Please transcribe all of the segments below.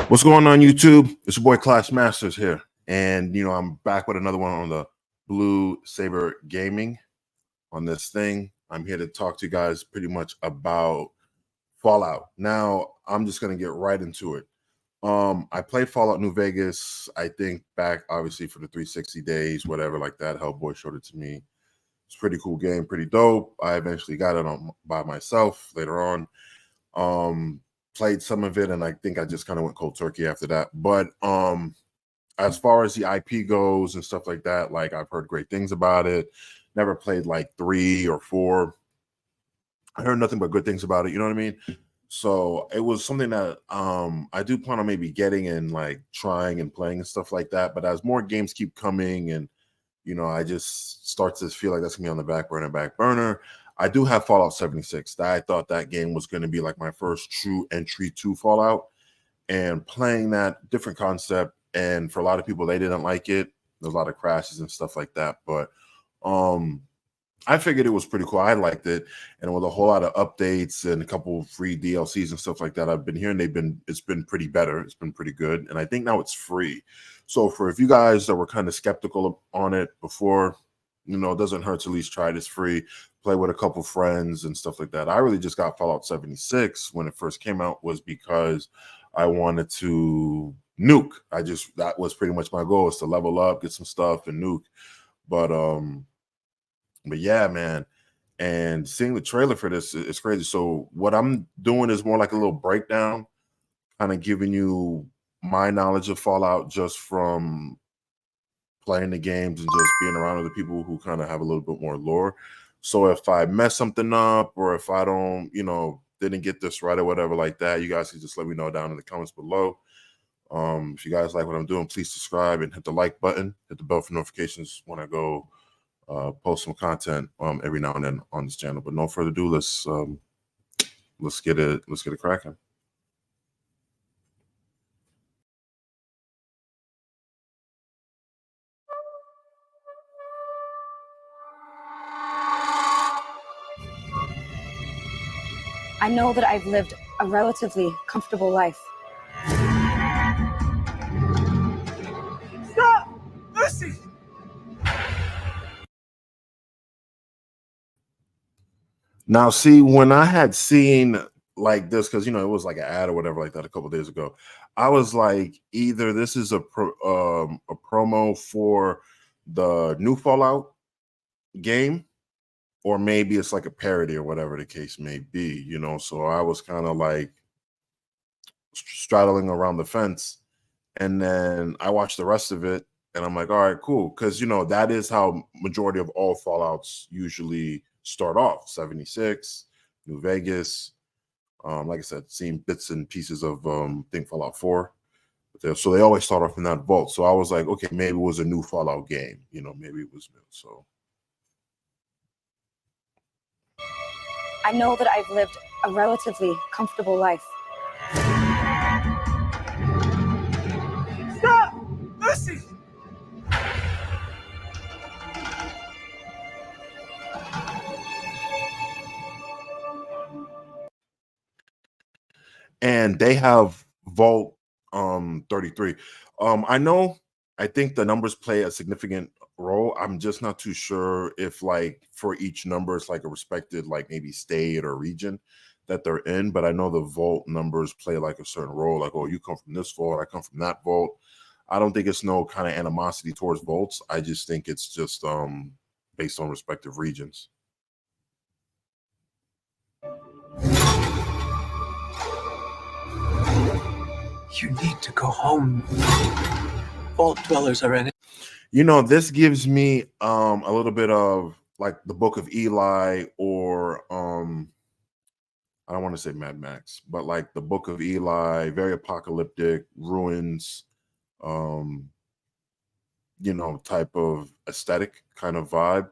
What's going on, YouTube? It's your boy Clash Masters here, and I'm back with another one on the Blue Saber Gaming. On this thing, I'm here to talk to you guys pretty much about Fallout. Now, I'm just gonna get right into it. I played Fallout New Vegas, I think back obviously for the 360 days, whatever like that. Hellboy showed it to me. It's a pretty cool game, pretty dope. I eventually got it by myself later on. Played some of it, and I think I just kind of went cold turkey after that. But as far as the IP goes and stuff like that, like I've heard great things about it. Never played like 3 or 4. I heard nothing but good things about it. You know what I mean? So it was something that I do plan on maybe getting and like trying and playing and stuff like that. But as more games keep coming and I just start to feel like that's gonna be on the back burner. I do have Fallout 76. I thought that game was going to be like my first true entry to Fallout, and playing that, different concept. And for a lot of people, they didn't like it. There's a lot of crashes and stuff like that. But I figured it was pretty cool. I liked it, and with a whole lot of updates and a couple of free DLCs and stuff like that, I've been hearing it's been pretty better. It's been pretty good, and I think now it's free. So if you guys that were kind of skeptical on it before, it doesn't hurt to at least try it. It's free. Play with a couple friends and stuff like that. I really just got Fallout 76 when it first came out was because I wanted to nuke. That was pretty much my goal, is to level up, get some stuff, and nuke. But yeah, man. And seeing the trailer for this is crazy. So what I'm doing is more like a little breakdown, kind of giving you my knowledge of Fallout just from playing the games and just being around other people who kind of have a little bit more lore. So if I mess something up, or if I don't, didn't get this right or whatever like that, you guys can just let me know down in the comments below. If you guys like what I'm doing, please subscribe and hit the like button, hit the bell for notifications when I go post some content every now and then on this channel. But no further ado, let's get it cracking. I know that I've lived a relatively comfortable life. Stop! Lucy! Now, see, when I had seen like this, because it was like an ad or whatever like that a couple days ago, I was like, either this is a promo for the new Fallout game, or maybe it's like a parody or whatever the case may be, So I was kind of like straddling around the fence, and then I watched the rest of it, and I'm like, all right, cool, because that is how majority of all Fallouts usually start off. 76, New Vegas. Like I said, seeing bits and pieces of think Fallout 4. So they always start off in that vault. So I was like, okay, maybe it was a new Fallout game, maybe it was new. So I know that I've lived a relatively comfortable life. Stop! Lucy! and they have Vault 33. I think the numbers play a significant role. I'm just not too sure if like for each number it's like a respected like maybe state or region that they're in, but I know the vault numbers play like a certain role. Like, oh, you come from this vault, I come from that vault. I don't think it's no kind of animosity towards vaults. I just think it's just based on respective regions. You need to go home. Vault dwellers are in it. This gives me a little bit of like the Book of Eli, or I don't want to say Mad Max, but like the Book of Eli, very apocalyptic, ruins, type of aesthetic kind of vibe,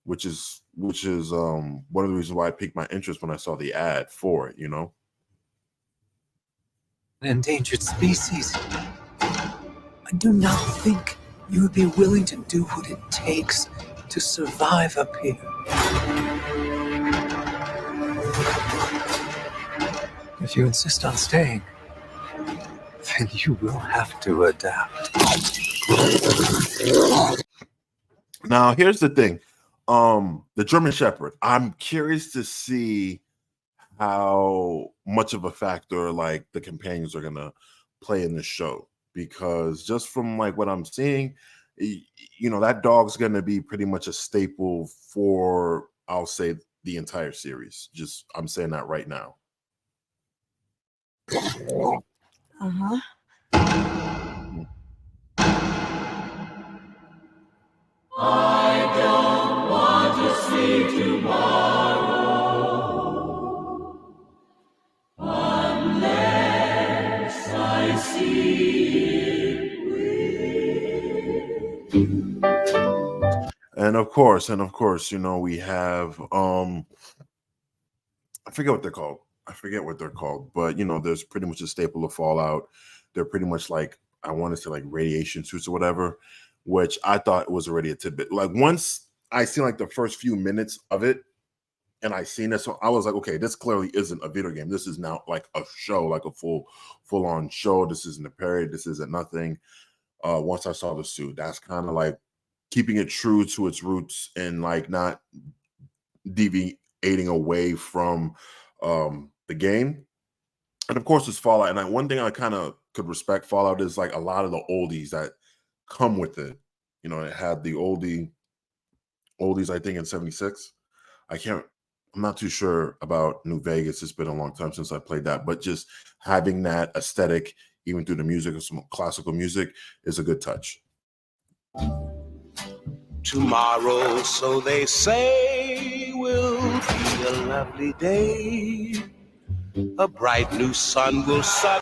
which is one of the reasons why it piqued my interest when I saw the ad for it, An endangered species. I do not think you would be willing to do what it takes to survive up here. If you insist on staying, then you will have to adapt. Now, here's the thing. The German Shepherd, I'm curious to see how much of a factor like the companions are gonna play in the show, because just from like what I'm seeing, that dog's gonna be pretty much a staple for, I'll say, the entire series. Just I'm saying that right now. Uh-huh. I don't want to see tomorrow unless I see it with. And of course, we have I forget what they're called. But there's pretty much a staple of Fallout. They're pretty much like, I want to say like radiation suits or whatever, which I thought was already a tidbit. Like once I seen like the first few minutes of it and I seen it, so I was like, okay, this clearly isn't a video game. This is now like a show, like a full-on show. This isn't a parody. This isn't nothing. Once I saw the suit, that's kind of like keeping it true to its roots and like not deviating away from the game. And of course, it's Fallout. And one thing I kind of could respect Fallout is like a lot of the oldies that come with it. It had the oldies, I think, in 76. I'm not too sure about New Vegas. It's been a long time since I played that, but just having that aesthetic, even through the music or some classical music, is a good touch. Tomorrow, so they say, will be a lovely day. A bright new sun will sun.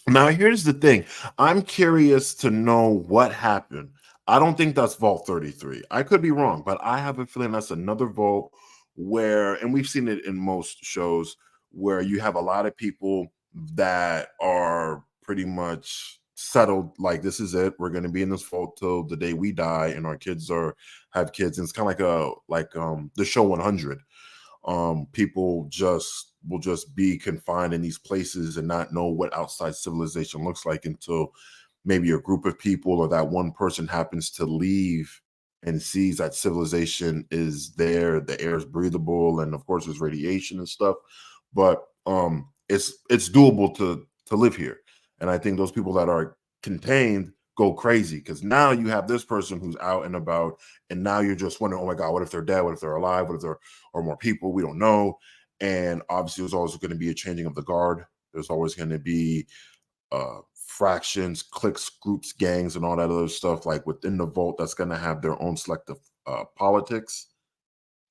Now, here's the thing. I'm curious to know what happened. I don't think that's Vault 33. I could be wrong, but I have a feeling that's another vault where, and we've seen it in most shows, where you have a lot of people that are pretty much settled, like this is it, we're going to be in this vault till the day we die, and our kids have kids, and it's kind of like the show 100. People will just be confined in these places and not know what outside civilization looks like until maybe a group of people or that one person happens to leave and sees that civilization is there, the air is breathable, and of course there's radiation and stuff, but it's doable to live here. And I think those people that are contained go crazy, because now you have this person who's out and about, and now you're just wondering, oh my God, what if they're dead? What if they're alive? What if there are more people? We don't know. And obviously there's always going to be a changing of the guard. There's always going to be fractions, cliques, groups, gangs, and all that other stuff like within the vault that's going to have their own selective politics.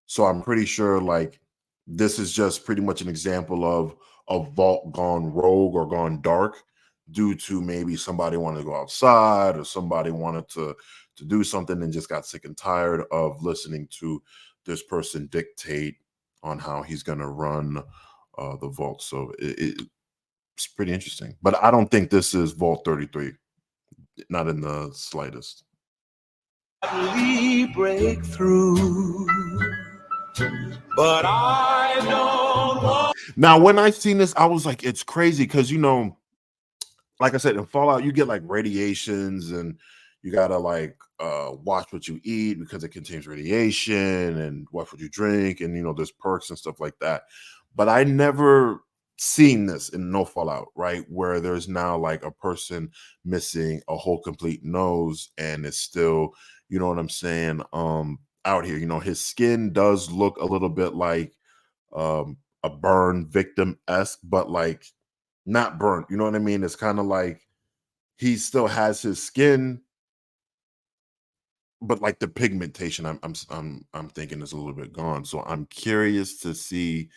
So I'm pretty sure like this is just pretty much an example of a vault gone rogue or gone dark, due to maybe somebody wanted to go outside or somebody wanted to do something and just got sick and tired of listening to this person dictate on how he's going to run the vault. So it's pretty interesting. But I don't think this is Vault 33. Not in the slightest. Break through, but I don't want. Now, when I seen this, I was like, it's crazy because, like I said, in Fallout, you get like radiations and you got to like watch what you eat because it contains radiation, and watch what you drink, and, there's perks and stuff like that. But I never seen this in No Fallout, right? Where there's now like a person missing a whole complete nose and it's still, you know what I'm saying? Out here, his skin does look a little bit like a burn victim-esque, but like not burnt, you know what I mean? It's kind of like he still has his skin, but like the pigmentation, I'm thinking is a little bit gone. So I'm curious to see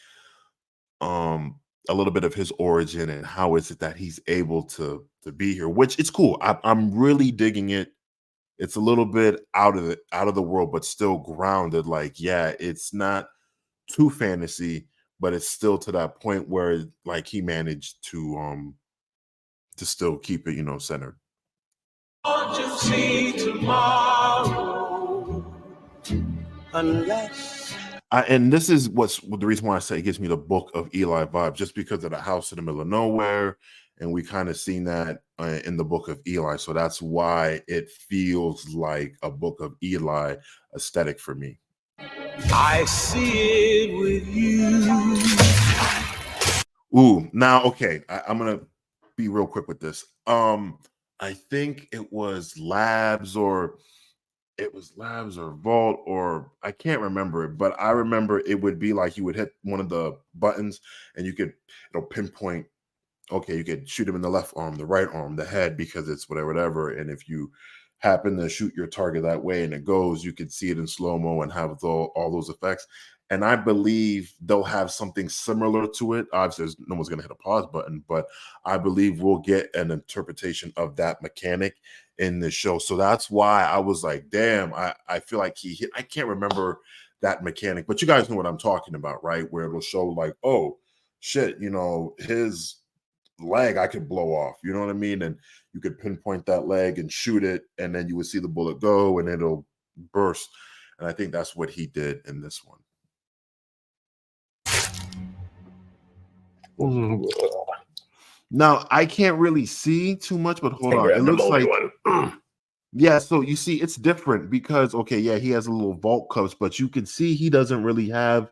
a little bit of his origin and how is it that he's able to be here, which it's cool. I'm really digging it. It's a little bit out of the world, but still grounded. Like, yeah, it's not too fantasy, but it's still to that point where like he managed to still keep it, centered. Want to see tomorrow unless. And this is what's the reason why I say it gives me the Book of Eli vibe, just because of the house in the middle of nowhere and we kind of seen that in the Book of Eli. So that's why it feels like a Book of Eli aesthetic for me. I see it with you. Ooh, now okay, I'm gonna be real quick with this. I think it was Labs or Vault, or I can't remember it, but I remember it would be like you would hit one of the buttons and it'll pinpoint, okay, you could shoot him in the left arm, the right arm, the head, because it's whatever. And if you happen to shoot your target that way and it goes, you can see it in slow-mo and have all those effects. And I believe they'll have something similar to it. Obviously, no one's going to hit a pause button, but I believe we'll get an interpretation of that mechanic in the show. So that's why I was like, damn, I feel like he hit. I can't remember that mechanic, but you guys know what I'm talking about, right? Where it'll show like, oh, shit, his leg I could blow off, you know what I mean? And you could pinpoint that leg and shoot it, and then you would see the bullet go and it'll burst. And I think that's what he did in this one. Now I can't really see too much, but hold on. It looks like yeah, so you see it's different because okay, yeah, he has a little vault cups, but you can see he doesn't really have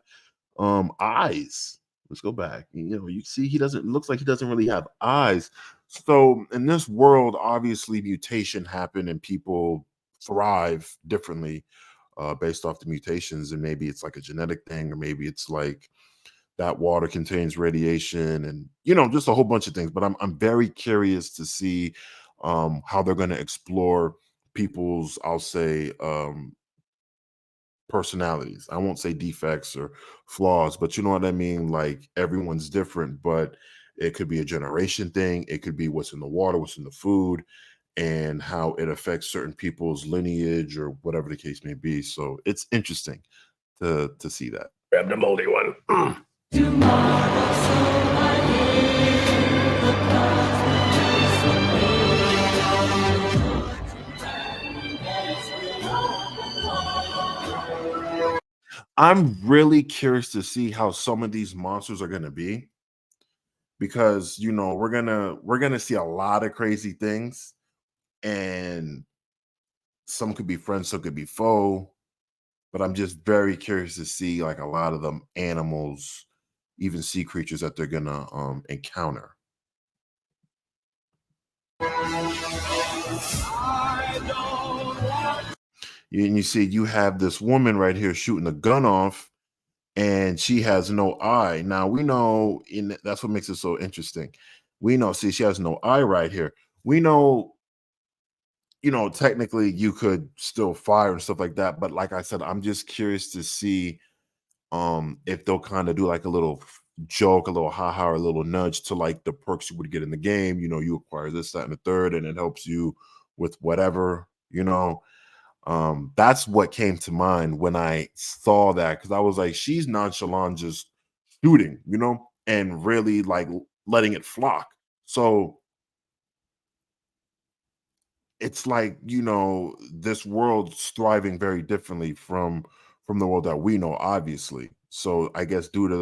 eyes. Let's go back. You see looks like he doesn't really have eyes. So in this world, obviously mutation happened and people thrive differently based off the mutations. And maybe it's like a genetic thing, or maybe it's like that water contains radiation and just a whole bunch of things. But I'm very curious to see how they're going to explore people's, I'll say, personalities. I won't say defects or flaws, but you know what I mean? Like everyone's different, but it could be a generation thing. It could be what's in the water, what's in the food, and how it affects certain people's lineage or whatever the case may be. So it's interesting to see that. Grab the moldy one. I'm really curious to see how some of these monsters are going to be, because we're gonna see a lot of crazy things, and some could be friends, some could be foe. But I'm just very curious to see like a lot of them animals, even sea creatures that they're gonna encounter. And you see, you have this woman right here shooting a gun off, and she has no eye. Now we know, that's what makes it so interesting. We know, see, she has no eye right here. We know, technically you could still fire and stuff like that. But like I said, I'm just curious to see if they'll kind of do like a little joke, a little haha, or a little nudge to like the perks you would get in the game. You acquire this, that, and the third, and it helps you with whatever. That's what came to mind when I saw that, because I was like, she's nonchalant, just shooting, and really like letting it flock. So it's like, this world's thriving very differently from the world that we know, obviously. So I guess due to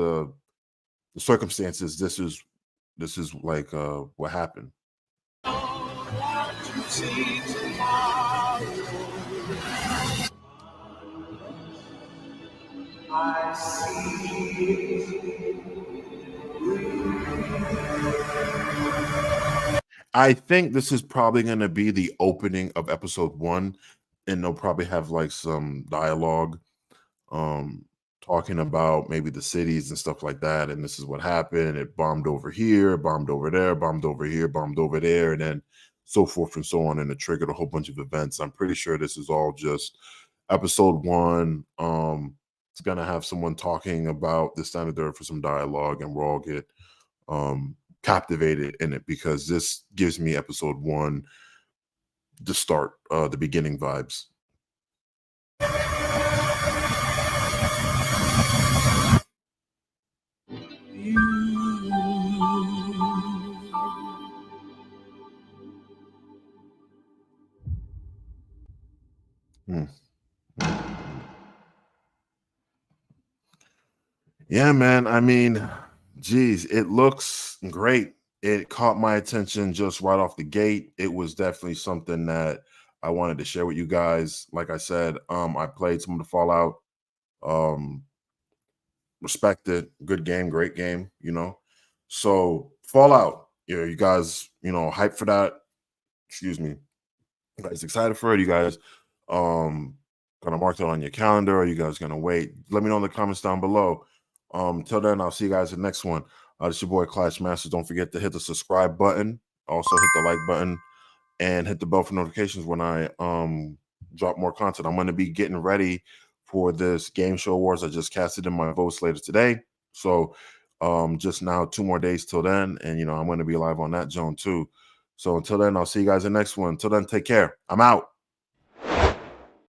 the circumstances, this is like what happened. I think this is probably going to be the opening of episode 1, and they'll probably have like some dialogue talking about maybe the cities and stuff like that, and this is what happened. It bombed over here, bombed over there, bombed over here, bombed over there, and then so forth and so on, and it triggered a whole bunch of events. I'm pretty sure this is all just episode 1. It's gonna have someone talking about the standard there for some dialogue, and we'll all get captivated in it, because this gives me episode 1 the start, the beginning vibes. Yeah, man. I mean, geez, it looks great. it caught my attention just right off the gate. It was definitely something that I wanted to share with you guys. Like I said, I played some of the Fallout. Respect it. Good game, great game, you know. So Fallout, you guys, hyped for that. Excuse me. You guys excited for it? You guys gonna mark that on your calendar? Or are you guys gonna wait? Let me know in the comments down below. Till then, I'll see you guys in the next one. This is your boy Clash Masters. Don't forget to hit the subscribe button. Also hit the like button and hit the bell for notifications when I drop more content. I'm going to be getting ready for this Game Show Awards. I just casted in my votes later today. So just now 2 more days till then. And, I'm going to be live on that zone too. So until then, I'll see you guys in the next one. Until then, take care. I'm out.